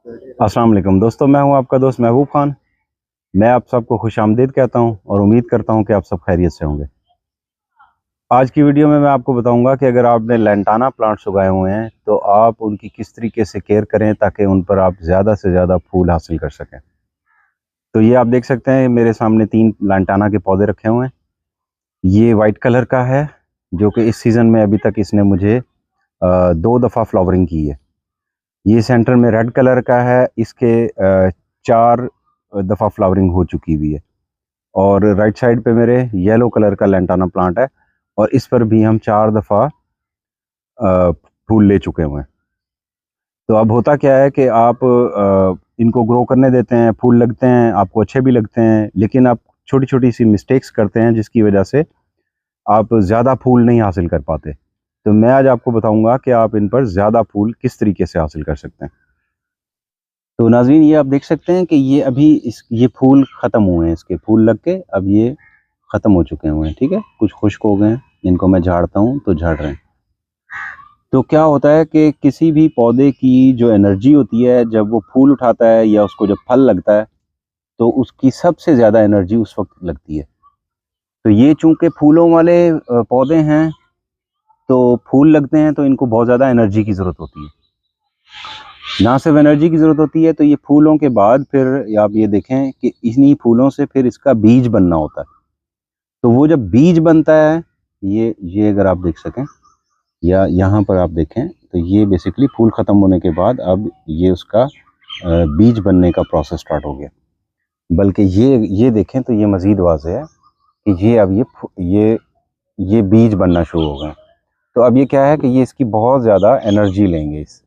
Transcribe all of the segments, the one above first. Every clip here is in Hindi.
अस्सलाम वालेकुम दोस्तों, मैं हूं आपका दोस्त महबूब खान। मैं आप सबको खुशामदीद कहता हूं और उम्मीद करता हूं कि आप सब खैरियत से होंगे। आज की वीडियो में मैं आपको बताऊंगा कि अगर आपने लैंटाना प्लांट्स उगाए हुए हैं तो आप उनकी किस तरीके से केयर करें ताकि उन पर आप ज़्यादा से ज़्यादा फूल हासिल कर सकें। तो ये आप देख सकते हैं, मेरे सामने 3 लैंटाना के पौधे रखे हुए हैं। ये वाइट कलर का है जो कि इस सीज़न में अभी तक इसने मुझे 2 दफ़ा फ्लावरिंग की है। ये सेंटर में रेड कलर का है, इसके 4 दफ़ा फ्लावरिंग हो चुकी हुई है। और राइट साइड पे मेरे येलो कलर का लैंटाना प्लांट है और इस पर भी हम 4 दफ़ा फूल ले चुके हुए हैं। तो अब होता क्या है कि आप इनको ग्रो करने देते हैं, फूल लगते हैं, आपको अच्छे भी लगते हैं, लेकिन आप छोटी-छोटी सी मिस्टेक्स करते हैं जिसकी वजह से आप ज़्यादा फूल नहीं हासिल कर पाते। तो मैं आज आपको बताऊँगा कि आप इन पर ज़्यादा फूल किस तरीके से हासिल कर सकते हैं। तो नाज़रीन, ये आप देख सकते हैं कि ये अभी ये फूल ख़त्म हुए हैं, इसके फूल लग के अब ये ख़त्म हो चुके हुए हैं, ठीक है? कुछ खुश्क हो गए हैं, इनको मैं झाड़ता हूँ तो झड़ रहे हैं। तो क्या होता है कि किसी भी पौधे की जो एनर्जी होती है जब वो फूल उठाता है या उसको जब फल लगता है, तो उसकी सबसे ज़्यादा एनर्जी उस वक़्त लगती है। तो ये चूँकि फूलों वाले पौधे हैं, तो फूल लगते हैं तो इनको बहुत ज़्यादा एनर्जी की ज़रूरत होती है। ना सिर्फ एनर्जी की ज़रूरत होती है, तो ये फूलों के बाद फिर आप ये देखें कि इन्हीं फूलों से फिर इसका बीज बनना होता है। तो वो जब बीज बनता है, ये अगर आप देख सकें या यहाँ पर आप देखें, तो ये बेसिकली फूल ख़त्म होने के बाद अब ये उसका बीज बनने का प्रोसेस स्टार्ट हो गया। बल्कि ये देखें तो ये मज़ीद वाज़ेह है कि ये अब ये बीज बनना शुरू हो गए। तो अब ये क्या है कि ये इसकी बहुत ज़्यादा एनर्जी लेंगे इस।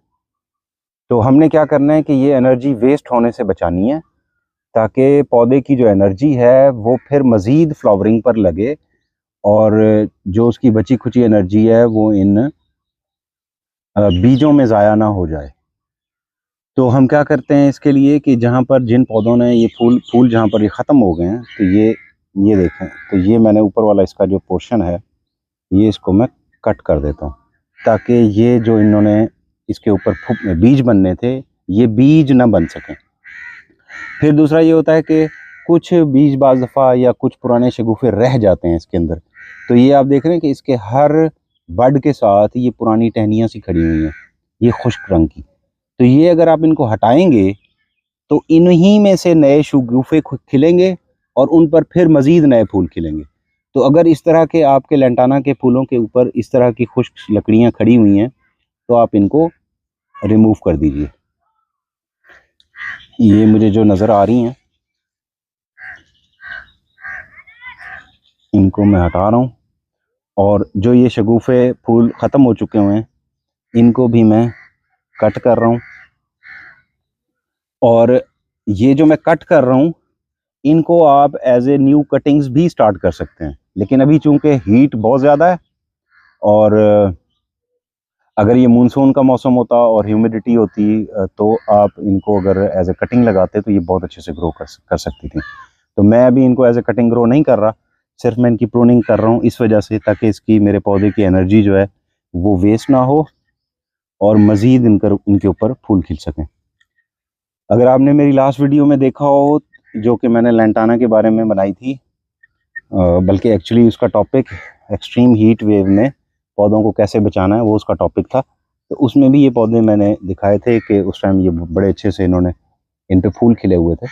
तो हमने क्या करना है कि ये एनर्जी वेस्ट होने से बचानी है, ताकि पौधे की जो एनर्जी है वो फिर मज़ीद फ्लावरिंग पर लगे और जो उसकी बची खुची एनर्जी है वो इन बीजों में ज़ाया ना हो जाए। तो हम क्या करते हैं इसके लिए कि जहाँ पर जिन पौधों ने ये फूल जहाँ पर ये ख़त्म हो गए हैं, तो ये देखें, तो ये मैंने ऊपर वाला इसका जो पोर्शन है, ये इसको मैं कट कर देता हूँ, ताकि ये जो इन्होंने इसके ऊपर बीज बनने थे, ये बीज ना बन सकें। फिर दूसरा ये होता है कि कुछ बीज बाज़ दफ़ा या कुछ पुराने शगुफ़े रह जाते हैं इसके अंदर। तो ये आप देख रहे हैं कि इसके हर बड के साथ ये पुरानी टहनियाँ सी खड़ी हुई हैं, ये खुश्क रंग की। तो ये अगर आप इनको हटाएँगे, तो इन्हीं में से नए शगुफ़े खिलेंगे और उन पर फिर मज़ीद नए फूल खिलेंगे। तो अगर इस तरह के आपके लैंटाना के फूलों के ऊपर इस तरह की खुश्क लकड़ियाँ खड़ी हुई हैं, तो आप इनको रिमूव कर दीजिए। ये मुझे जो नज़र आ रही हैं, इनको मैं हटा रहा हूँ और जो ये शगुफ़े फूल ख़त्म हो चुके हुए हैं, इनको भी मैं कट कर रहा हूँ। और ये जो मैं कट कर रहा हूँ, इनको आप एज़ ए न्यू कटिंग्स भी स्टार्ट कर सकते हैं। लेकिन अभी चूँकि हीट बहुत ज़्यादा है और अगर ये मानसून का मौसम होता और ह्यूमिडिटी होती, तो आप इनको अगर एज़ ए कटिंग लगाते तो ये बहुत अच्छे से ग्रो कर सकती थी। तो मैं अभी इनको एज़ ए कटिंग ग्रो नहीं कर रहा, सिर्फ मैं इनकी प्रूनिंग कर रहा हूँ इस वजह से, ताकि इसकी मेरे पौधे की एनर्जी जो है वो वेस्ट ना हो और मज़ीद इनके ऊपर फूल खिल सकें। अगर आपने मेरी लास्ट वीडियो में देखा हो, जो कि मैंने लैंटाना के बारे में बनाई थी, बल्कि एक्चुअली उसका टॉपिक एक्सट्रीम हीट वेव में पौधों को कैसे बचाना है, वो उसका टॉपिक था। तो उसमें भी ये पौधे मैंने दिखाए थे कि उस टाइम ये बड़े अच्छे से इन पे फूल खिले हुए थे।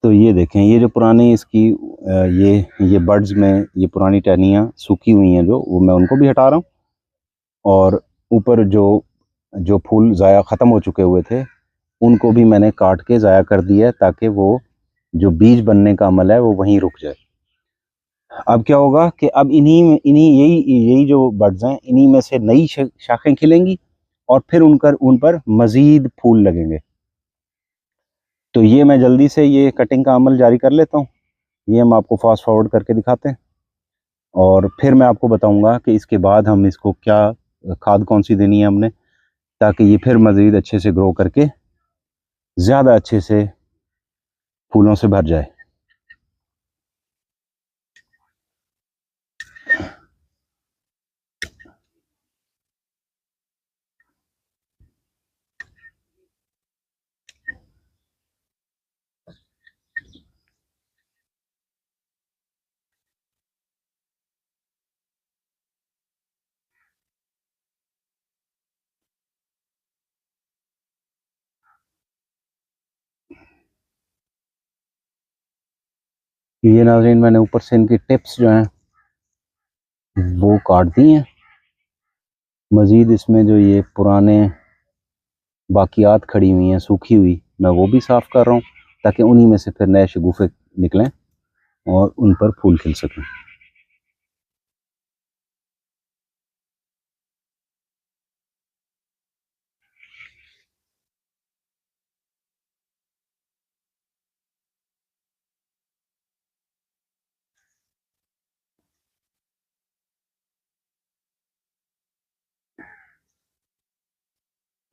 तो ये देखें, ये जो पुरानी इसकी ये बड्स में ये पुरानी टहनियाँ सूखी हुई हैं, जो वो मैं उनको भी हटा रहा हूँ और ऊपर जो जो फूल ज़ाया ख़त्म हो चुके हुए थे, उनको भी मैंने काट के ज़ाया कर दिया है, ताकि वो जो बीज बनने का अमल है वो वहीं रुक जाए। अब क्या होगा कि अब इन्हीं यही जो बड्स हैं, इन्हीं में से नई शाखें खिलेंगी और फिर उन पर मज़ीद फूल लगेंगे। तो ये मैं जल्दी से ये कटिंग का अमल जारी कर लेता हूँ। ये हम आपको फास्ट फॉरवर्ड करके दिखाते हैं और फिर मैं आपको बताऊँगा कि इसके बाद हम इसको क्या खाद कौन सी देनी है हमने, ताकि ये फिर मज़ीद अच्छे से ग्रो करके ज़्यादा अच्छे से फूलों से भर जाए। ये नाज़रीन मैंने ऊपर से इनकी टिप्स जो हैं वो काट दी हैं। मज़ीद इसमें जो ये पुराने बाकियात खड़ी हुई हैं सूखी हुई, मैं वो भी साफ़ कर रहा हूँ ताकि उन्हीं में से फिर नए शगुफ़े निकलें और उन पर फूल खिल सकें।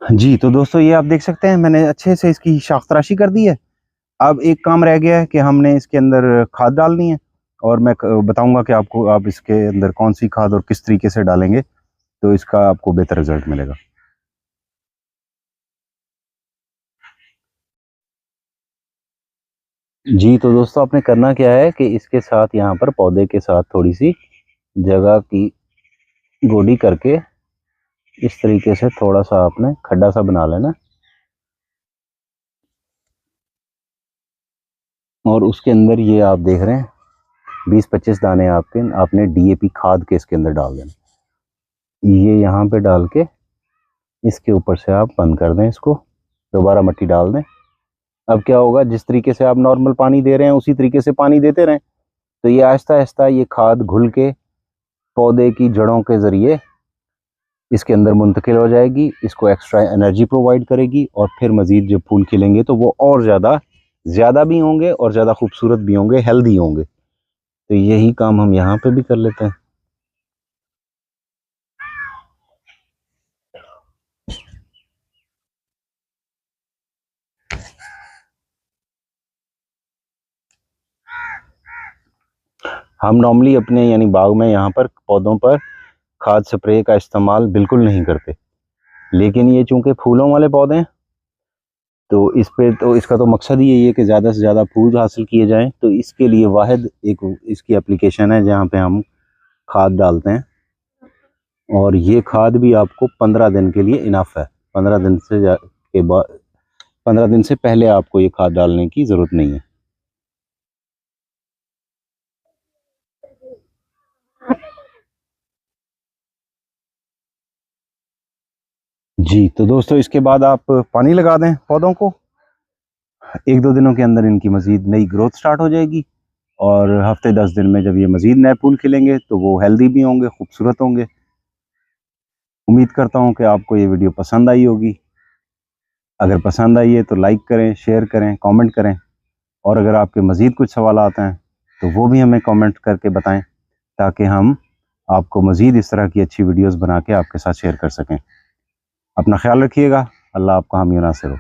जी, तो दोस्तों ये आप देख सकते हैं मैंने अच्छे से इसकी शाख तराशी कर दी है। अब एक काम रह गया है कि हमने इसके अंदर खाद डालनी है और मैं बताऊंगा कि आपको आप इसके अंदर कौन सी खाद और किस तरीके से डालेंगे तो इसका आपको बेहतर रिजल्ट मिलेगा। जी, तो दोस्तों आपने करना क्या है कि इसके साथ यहाँ पर पौधे के साथ थोड़ी सी जगह की गोडी करके इस तरीके से थोड़ा सा आपने खड्डा सा बना लेना और उसके अंदर ये आप देख रहे हैं 20-25 दाने आपने डीएपी खाद के इसके अंदर डाल देना। ये यहाँ पे डाल के इसके ऊपर से आप बंद कर दें, इसको दोबारा मिट्टी डाल दें। अब क्या होगा, जिस तरीके से आप नॉर्मल पानी दे रहे हैं उसी तरीके से पानी देते रहें तो ये आहिस्ता आहिस्ता ये खाद घुल के पौधे की जड़ों के ज़रिए इसके अंदर मुंतकिल हो जाएगी, इसको एक्स्ट्रा एनर्जी प्रोवाइड करेगी और फिर मज़ीद जब फूल खिलेंगे तो वो और ज़्यादा भी होंगे और ज़्यादा खूबसूरत भी होंगे, हेल्दी होंगे। तो यही काम हम यहाँ पे भी कर लेते हैं। हम नॉर्मली अपने यानी बाग में यहाँ पर पौधों पर खाद स्प्रे का इस्तेमाल बिल्कुल नहीं करते, लेकिन ये चूंकि फूलों वाले पौधे हैं तो इस पे तो इसका तो मकसद ही यही है कि ज़्यादा से ज़्यादा फूल हासिल किए जाएं। तो इसके लिए वाहिद एक इसकी एप्लीकेशन है जहाँ पे हम खाद डालते हैं और ये खाद भी आपको 15 दिन के लिए इनफ है। 15 दिन के बाद 15 दिन से पहले आपको ये खाद डालने की ज़रूरत नहीं है। जी, तो दोस्तों इसके बाद आप पानी लगा दें पौधों को। 1-2 दिनों के अंदर इनकी मज़ीद नई ग्रोथ स्टार्ट हो जाएगी और हफ्ते 10 दिन में जब ये मज़ीद नए फूल खिलेंगे तो वो हेल्दी भी होंगे, खूबसूरत होंगे। उम्मीद करता हूँ कि आपको ये वीडियो पसंद आई होगी। अगर पसंद आई है तो लाइक करें, शेयर करें, कमेंट करें और अगर आपके मज़ीद कुछ सवाल आते हैं तो वो भी हमें कमेंट करके बताएं ताकि हम आपको मज़ीद इस तरह की अच्छी वीडियोस बना के आपके साथ शेयर कर सकें। अपना ख्याल रखिएगा। अल्लाह आपका हामी नासिर हो।